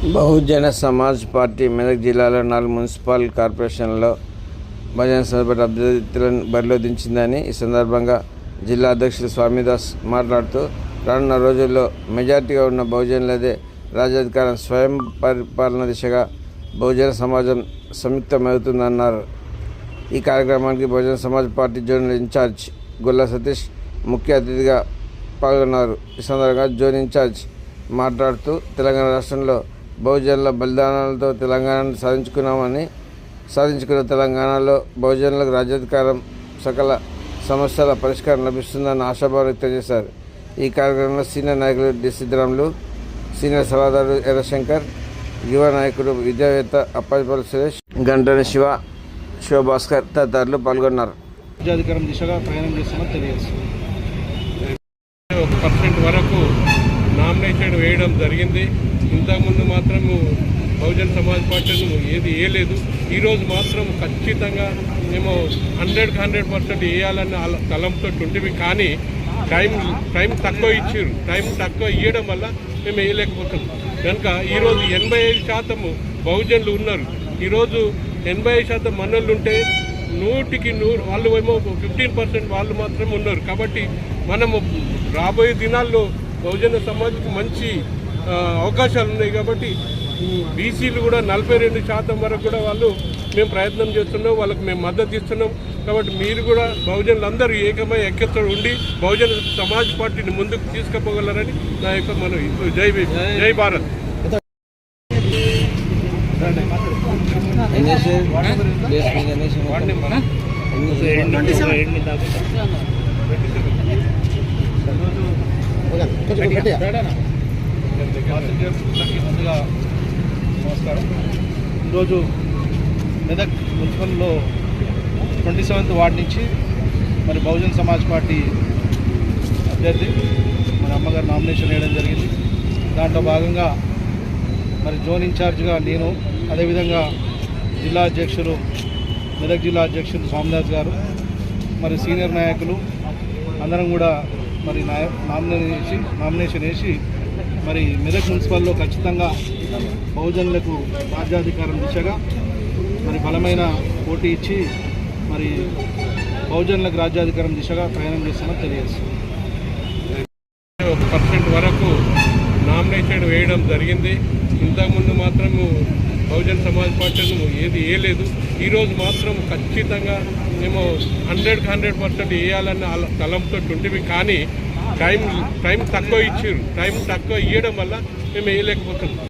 Bahujan Samaj party Medak జిల్లాలో 4 municipal కార్పొరేషన్లలో Bahujan Samaj party అభ్యర్థులను బరిలో దించిందని ఈ సందర్భంగా జిల్లా అధ్యక్షులు స్వామిదాస్ మాట్లాడుతూ రానున్న రోజుల్లో మెజార్టీగా ఉన్న బహుజనులదే రాజ్యాధికారం స్వయం పరిపాలన దిశగా బహుజన సమాజం సంయుక్తమవుతుందన్నారు. ఈ కార్యక్రమానికి Bahujan Samaj party zonal incharge గొల్ల సతీష్ ముఖ్య అతిథిగా పాల్గొన్నారు. ఈ సందర్భంగా జోన్ ఇన్ఛార్జ్ మాట్లాడుతూ తెలంగాణ రాష్ట్రంలో బహుజనుల బలిదానాలతో తెలంగాణను సాధించుకున్న తెలంగాణలో బహుజనులకు రాజ్యాధికారం సకల సమస్యల పరిష్కారం లభిస్తుందని ఆశాభావం వ్యక్తం చేశారు. ఈ కార్యక్రమంలో సీనియర్ నాయకులు డి సిద్ధరాములు, సీనియర్ సలహాదారు ఎర్రశంకర్, యువ నాయకుడు విద్యావేత్త అప్పాజిపల్లి సురేష్, గంటని శివభాస్కర్ తదితరులు పాల్గొన్నారు. రాజ్యాధికారం దిశగా ప్రయాణం చేస్తామని తెలియజేస్తుంది. 1% వరకు నామినేషన్ వేయడం జరిగింది. ఇంతకుముందు మాత్రము బహుజన సమాజ్ పార్టీను ఏది వేయలేదు. ఈరోజు మాత్రం ఖచ్చితంగా మేము 100% వేయాలన్న తలంతో ఉంటివి. కానీ టైం తక్కువ ఇచ్చారు. టైం తక్కువ ఇవ్వడం వల్ల మేము వేయలేకపోతున్నాం. కనుక ఈరోజు 85% బహుజనులు ఉన్నారు. ఈరోజు 85% మనోళ్ళు ఉంటే 100% వాళ్ళు ఏమో 15% వాళ్ళు మాత్రమే ఉన్నారు. కాబట్టి మనము రాబోయే దినాల్లో బహుజన సమాజ్కి మంచి అవకాశాలు ఉన్నాయి. కాబట్టి బీసీలు కూడా 42% వరకు కూడా మేము ప్రయత్నం చేస్తున్నాం. వాళ్ళకి మేము మద్దతు ఇస్తున్నాం. కాబట్టి మీరు కూడా బహుజనులందరూ ఏకమై ఐక్యతతో ఉండి బహుజన సమాజ్ పార్టీని ముందుకు తీసుకుపోగలరని నా యొక్క మనం జై భారత్. ముందుగా నమస్కారం. ఈరోజు మెదక్ మున్సిపల్లో 27th వార్డు నుంచి మరి బహుజన్ సమాజ్ పార్టీ అభ్యర్థి మరి అమ్మగారు నామినేషన్ వేయడం జరిగింది. దాంట్లో భాగంగా మరి జోన్ ఇన్ఛార్జ్గా నేను, అదేవిధంగా జిల్లా అధ్యక్షులు మెదక్ జిల్లా అధ్యక్షులు స్వామిదాస్ గారు, మరి సీనియర్ నాయకులు అందరం కూడా మరి నామినేషన్ వేసి మరి మెదక్ మున్సిపల్లో ఖచ్చితంగా బహుజనులకు రాజ్యాధికారం దిశగా మరి బలమైన పోటీ ఇచ్చి మరి బహుజనులకు రాజ్యాధికారం దిశగా ప్రయాణం చేస్తామని తెలియజేస్తుంది. 1% వరకు నామినేషన్ వేయడం జరిగింది. ఇంతకుముందు మాత్రము బహుజన సమాజ్ పార్టీను ఏది వేయలేదు. ఈరోజు మాత్రం ఖచ్చితంగా మేము 100% వేయాలన్న తలంతో ఉంటివి. కానీ టైం తక్కువ ఇచ్చారు. టైం తక్కువ ఇవ్వడం వల్ల మేము వేయలేకపోతున్నాం.